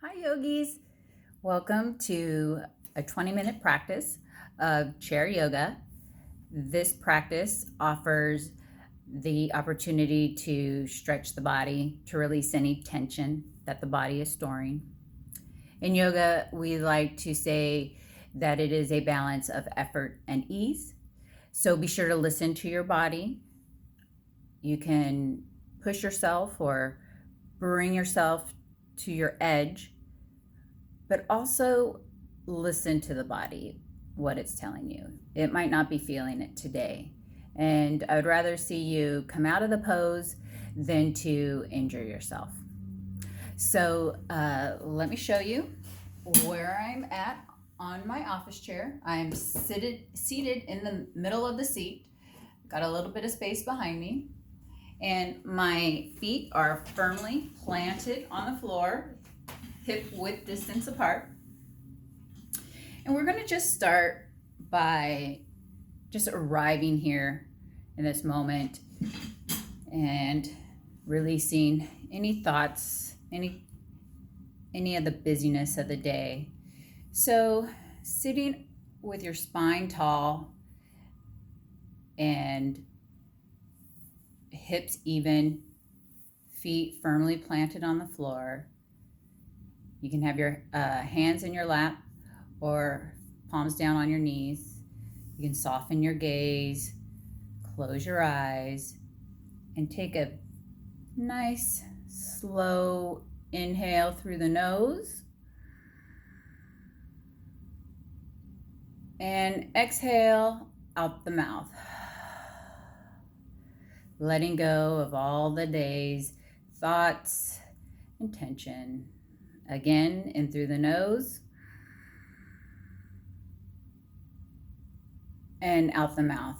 Hi, yogis. Welcome to a 20-minute practice of chair yoga. This practice offers the opportunity to stretch the body, to release any tension that the body is storing. In yoga, we like to say that it is a balance of effort and ease. So be sure to listen to your body. You can push yourself or bring yourself to your edge, but also listen to the body, what it's telling you. It might not be feeling it today. And I would rather see you come out of the pose than to injure yourself. So let me show you where I'm at on my office chair. I'm seated in the middle of the seat. Got a little bit of space behind me. And my feet are firmly planted on the floor, hip width distance apart. And we're going to just start by just arriving here in this moment and releasing any thoughts, any of the busyness of the day. So sitting with your spine tall and hips even, feet firmly planted on the floor. You can have your hands in your lap or palms down on your knees. You can soften your gaze, close your eyes, and take a nice, slow inhale through the nose. And exhale out the mouth. Letting go of all the day's thoughts and tension. Again, in through the nose and out the mouth.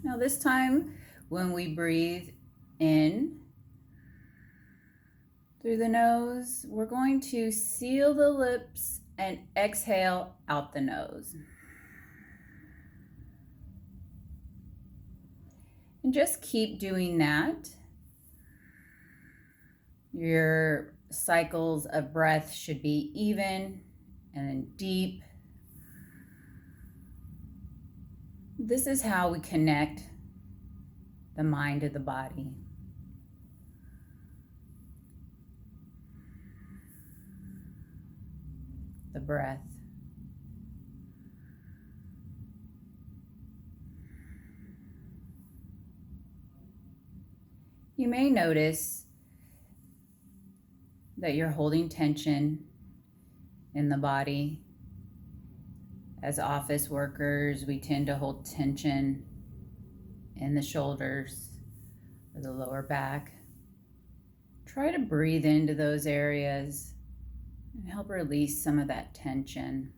Now this time, when we breathe in through the nose, we're going to seal the lips and exhale out the nose. And just keep doing that. Your cycles of breath should be even and deep. This is how we connect the mind to the body. The breath. You may notice that you're holding tension in the body. As office workers, we tend to hold tension in the shoulders or the lower back. Try to breathe into those areas and help release some of that tension.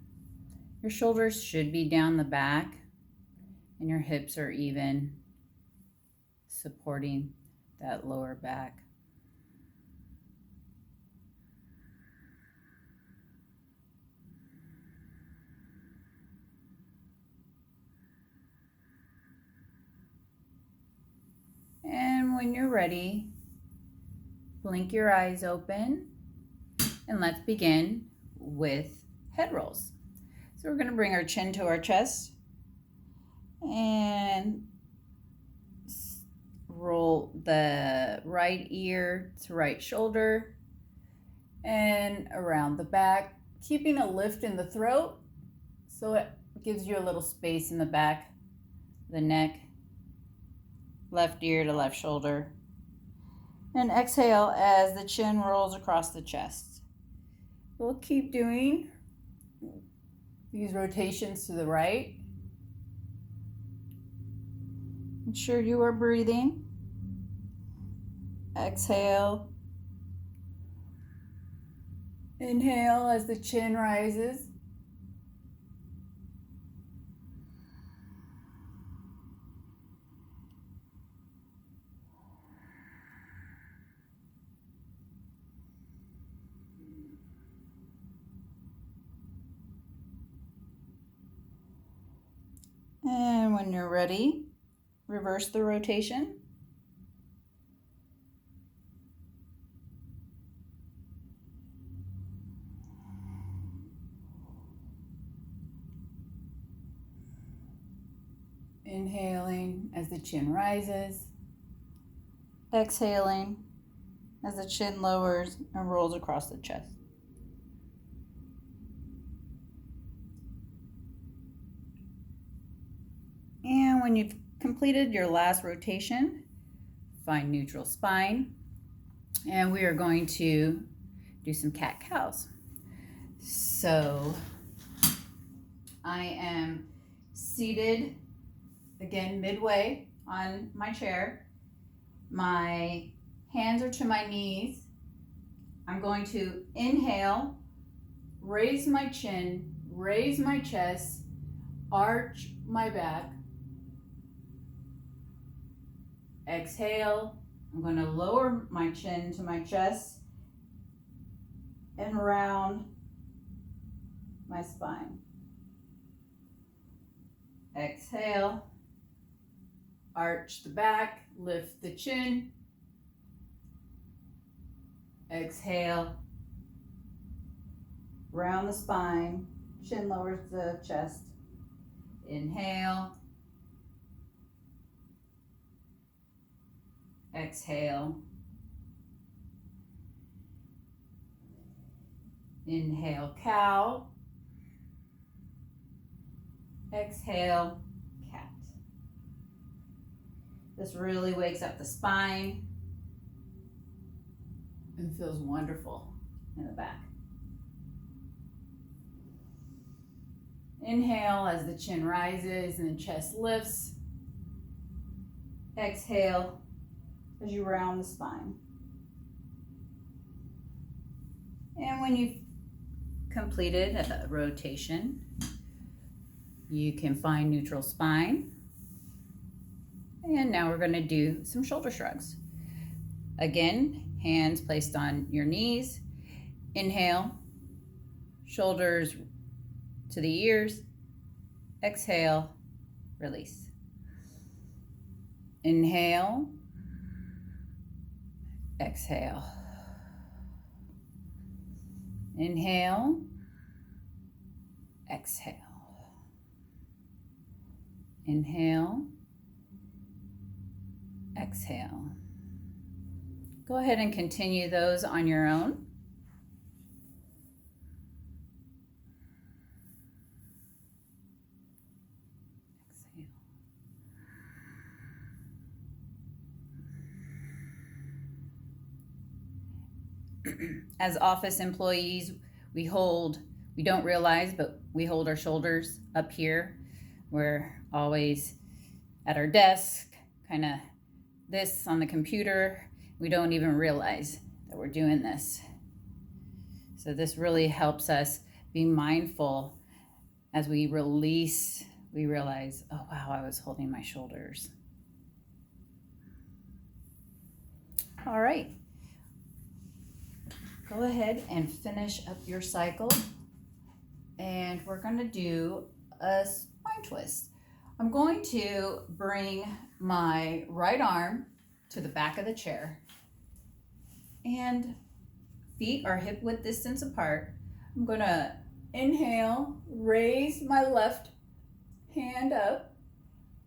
Your shoulders should be down the back and your hips are even, supporting that lower back. And when you're ready, blink your eyes open and let's begin with head rolls. So we're going to bring our chin to our chest and roll the right ear to right shoulder and around the back, keeping a lift in the throat so it gives you a little space in the back, the neck, left ear to left shoulder. And exhale as the chin rolls across the chest. We'll keep doing these rotations to the right. Ensure you are breathing. Exhale. Inhale as the chin rises. And when you're ready, reverse the rotation. Inhaling as the chin rises. Exhaling as the chin lowers and rolls across the chest. And when you've completed your last rotation, find neutral spine. And we are going to do some cat-cows. So I am seated again midway on my chair. My hands are to my knees. I'm going to inhale, raise my chin, raise my chest, arch my back. Exhale, I'm going to lower my chin to my chest and round my spine. Exhale, arch the back, lift the chin. Exhale, round the spine, chin lowers the chest. Inhale. Exhale. Inhale, cow. Exhale, cat. This really wakes up the spine and feels wonderful in the back. Inhale as the chin rises and the chest lifts. Exhale as you round the spine. And when you've completed a rotation, you can find neutral spine. And now we're going to do some shoulder shrugs. Again, hands placed on your knees. Inhale, shoulders to the ears. Exhale, release. Inhale, exhale. Inhale, exhale. Inhale, exhale. Go ahead and continue those on your own. As office employees, we don't realize, but we hold our shoulders up here. We're always at our desk, kind of this on the computer. We don't even realize that we're doing this. So this really helps us be mindful as we release. We realize, oh wow, I was holding my shoulders. All right. Go ahead and finish up your cycle. And we're going to do a spine twist. I'm going to bring my right arm to the back of the chair. And feet are hip width distance apart. I'm going to inhale, raise my left hand up,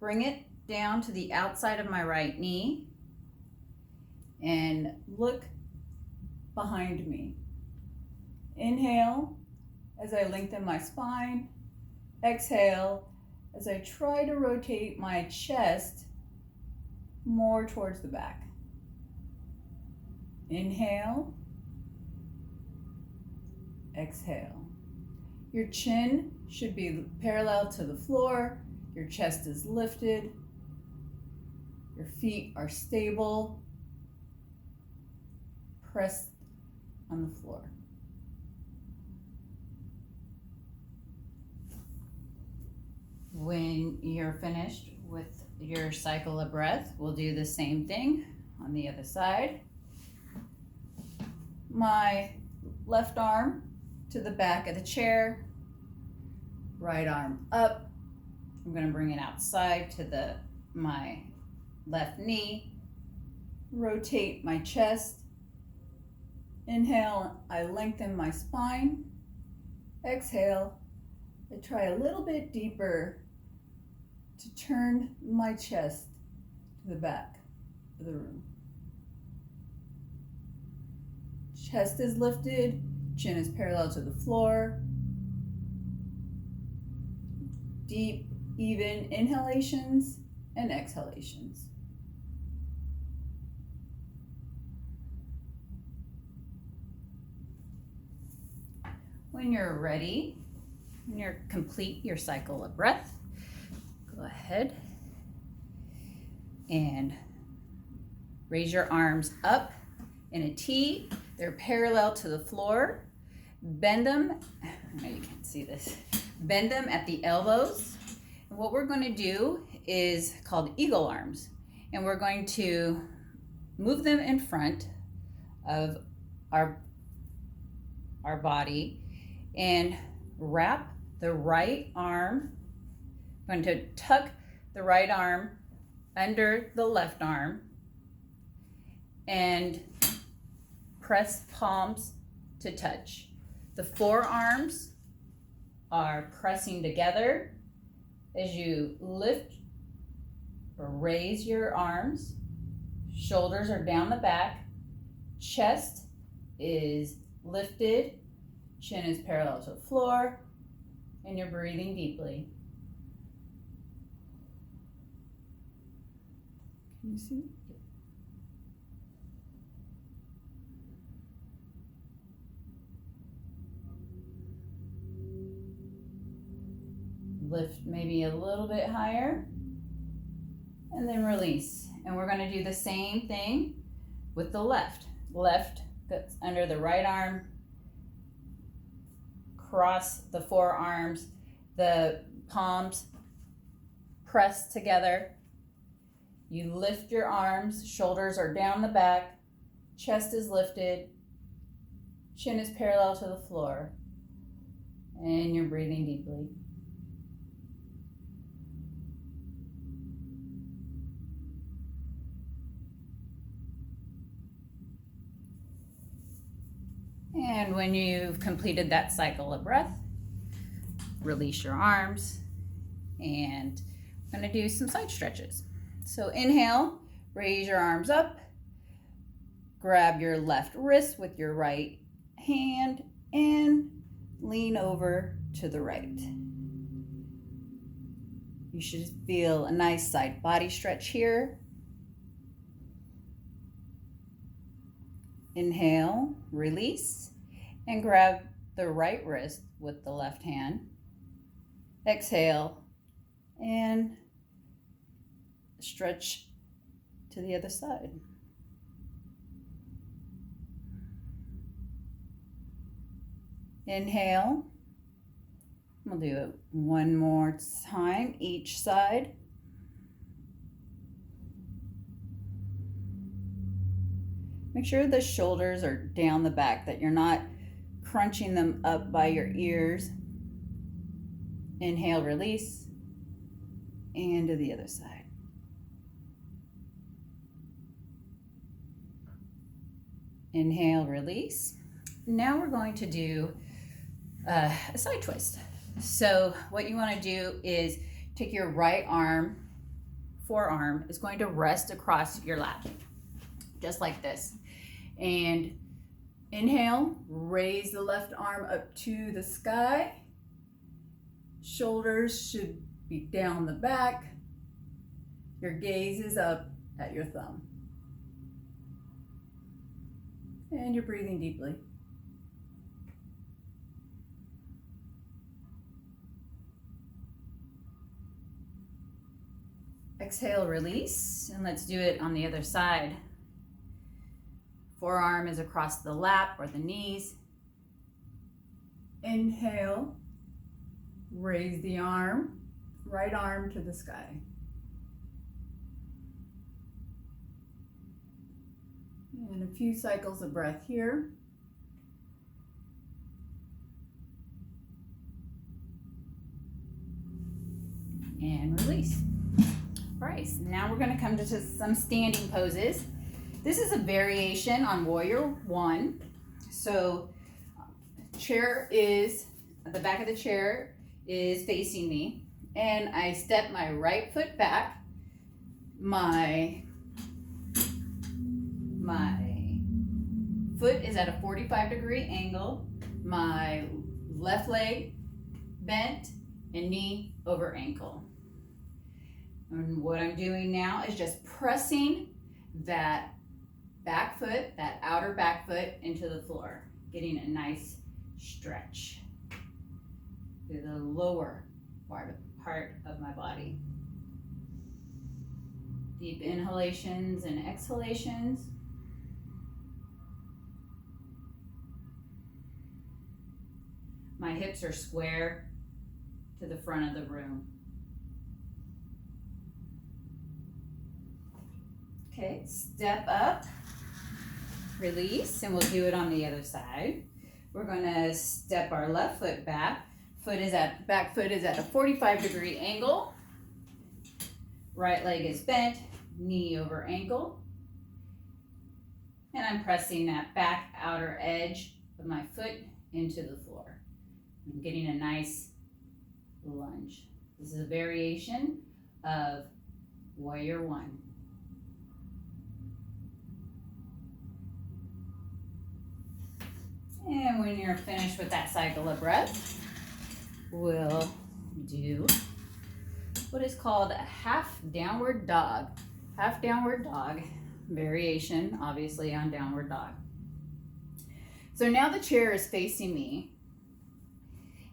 bring it down to the outside of my right knee, and look behind me. Inhale as I lengthen my spine. Exhale as I try to rotate my chest more towards the back. Inhale. Exhale. Your chin should be parallel to the floor. Your chest is lifted. Your feet are stable, pressed on the floor. When you're finished with your cycle of breath, we'll do the same thing on the other side. My left arm to the back of the chair, right arm up. I'm going to bring it outside to my left knee. Rotate my chest. Inhale, I lengthen my spine. Exhale, I try a little bit deeper to turn my chest to the back of the room. Chest is lifted, chin is parallel to the floor. Deep, even inhalations and exhalations. When you're ready, when you're complete your cycle of breath, go ahead and raise your arms up in a T. They're parallel to the floor. Bend them, I know you can't see this, bend them at the elbows. And what we're going to do is called eagle arms. And we're going to move them in front of our body and wrap the right arm. I'm going to tuck the right arm under the left arm and press palms to touch. The forearms are pressing together as you lift or raise your arms. Shoulders are down the back. Chest is lifted. Chin is parallel to the floor. And you're breathing deeply. Can you see? Lift maybe a little bit higher and then release. And we're going to do the same thing with the left. Left that's under the right arm. Cross the forearms, the palms press together. You lift your arms, shoulders are down the back, chest is lifted, chin is parallel to the floor, and you're breathing deeply. And when you've completed that cycle of breath, release your arms, and I'm going to do some side stretches. So inhale, raise your arms up, grab your left wrist with your right hand, and lean over to the right. You should feel a nice side body stretch here. Inhale, release, and grab the right wrist with the left hand. Exhale, and stretch to the other side. Inhale. We'll do it one more time, each side. Make sure the shoulders are down the back, that you're not crunching them up by your ears. Inhale, release, and to the other side. Inhale, release. Now we're going to do a side twist. So what you want to do is take your right arm, forearm is going to rest across your lap, just like this. And inhale, raise the left arm up to the sky. Shoulders should be down the back. Your gaze is up at your thumb. And you're breathing deeply. Exhale, release, and let's do it on the other side. Forearm is across the lap or the knees. Inhale, raise the arm, right arm to the sky. And a few cycles of breath here. And release. All right, so now we're going to come to some standing poses. This is a variation on Warrior One. So chair is, the back of the chair is facing me, and I step my right foot back. My foot is at a 45-degree angle. My left leg bent and knee over ankle. And what I'm doing now is just pressing that back foot, that outer back foot into the floor, getting a nice stretch through the lower part of my body. Deep inhalations and exhalations. My hips are square to the front of the room. Okay, step up, release, and we'll do it on the other side. We're going to step our left foot back. Back foot is at a 45-degree angle. Right leg is bent, knee over ankle. And I'm pressing that back outer edge of my foot into the floor. I'm getting a nice lunge. This is a variation of Warrior One. And when you're finished with that cycle of breath, we'll do what is called a half downward dog. Half downward dog, variation obviously on downward dog. So now the chair is facing me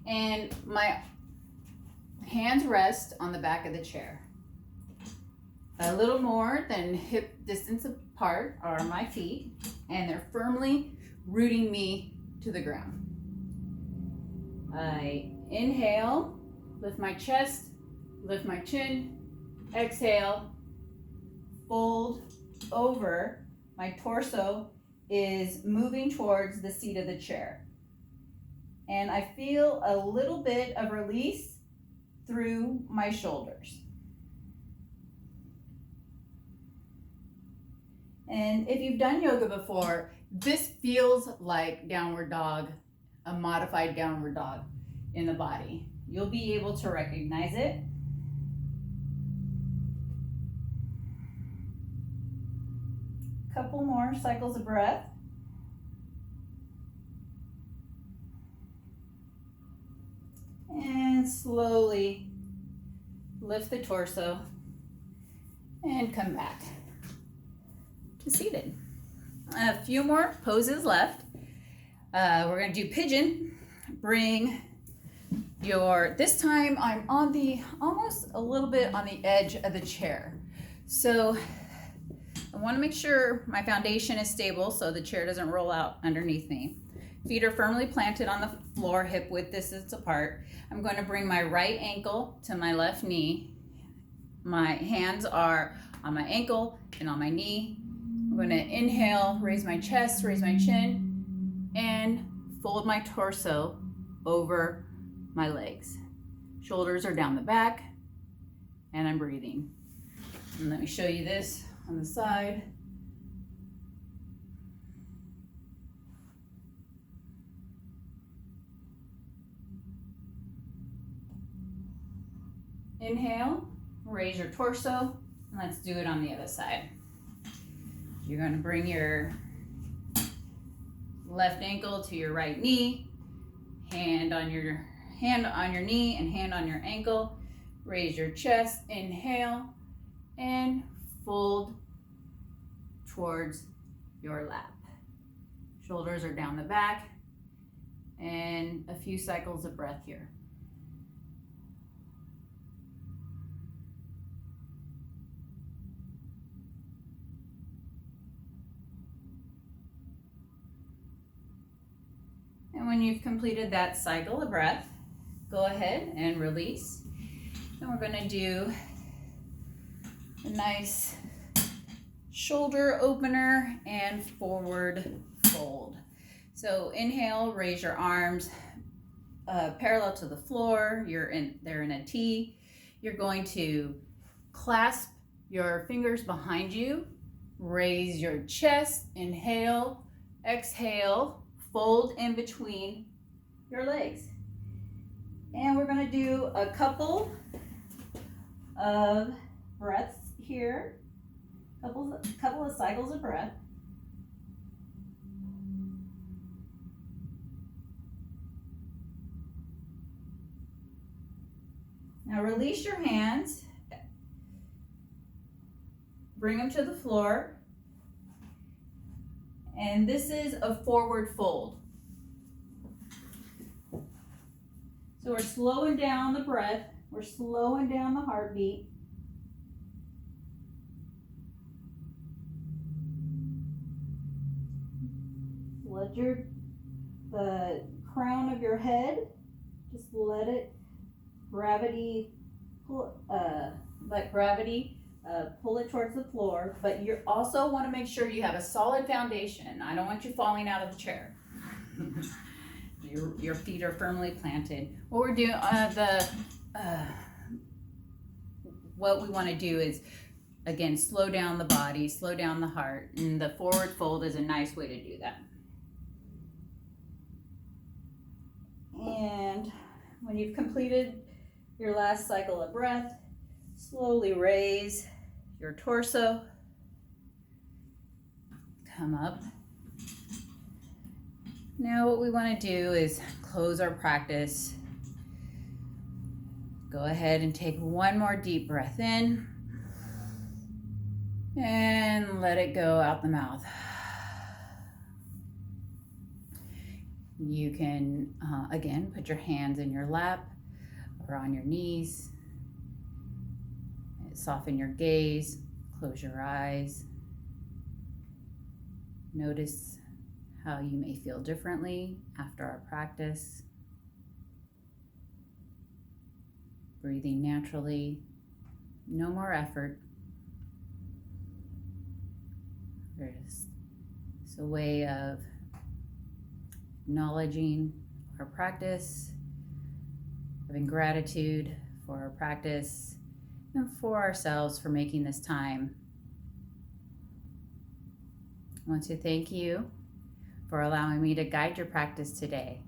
and my hands rest on the back of the chair. A little more than hip distance apart are my feet, and they're firmly rooting me to the ground. I inhale, lift my chest, lift my chin, exhale, fold over. My torso is moving towards the seat of the chair. And I feel a little bit of release through my shoulders. And if you've done yoga before, this feels like downward dog, a modified downward dog in the body. You'll be able to recognize it. Couple more cycles of breath. And slowly lift the torso and come back to seated. A few more poses left. We're going to do pigeon. Bring this time I'm on almost a little bit on the edge of the chair. So I want to make sure my foundation is stable so the chair doesn't roll out underneath me. Feet are firmly planted on the floor, hip width distance apart. I'm going to bring my right ankle to my left knee. My hands are on my ankle and on my knee. I'm going to inhale, raise my chest, raise my chin, and fold my torso over my legs. Shoulders are down the back, and I'm breathing. And let me show you this on the side. Inhale, raise your torso, and let's do it on the other side. You're going to bring your left ankle to your right knee, hand on your knee and hand on your ankle. Raise your chest, inhale, and fold towards your lap. Shoulders are down the back, and a few cycles of breath here. And when you've completed that cycle of breath, go ahead and release. And we're going to do a nice shoulder opener and forward fold. So inhale, raise your arms parallel to the floor. They're in a T. You're going to clasp your fingers behind you, raise your chest, inhale, exhale, fold in between your legs. And we're going to do a couple of breaths here. Couple of cycles of breath. Now release your hands. Bring them to the floor. And this is a forward fold. So we're slowing down the breath. We're slowing down the heartbeat. Let the crown of your head, just let it, gravity, let gravity pull it towards the floor. But you also want to make sure you have a solid foundation. I don't want you falling out of the chair. Your feet are firmly planted. What we're doing, what we want to do is, again, slow down the body, slow down the heart, and the forward fold is a nice way to do that. And when you've completed your last cycle of breath, slowly raise your torso, come up. Now what we want to do is close our practice. Go ahead and take one more deep breath in and let it go out the mouth. You can, again, put your hands in your lap or on your knees. Soften your gaze, close your eyes. Notice how you may feel differently after our practice. Breathing naturally, no more effort. It's a way of acknowledging our practice, having gratitude for our practice, and for ourselves for making this time. I want to thank you for allowing me to guide your practice today.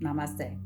Namaste.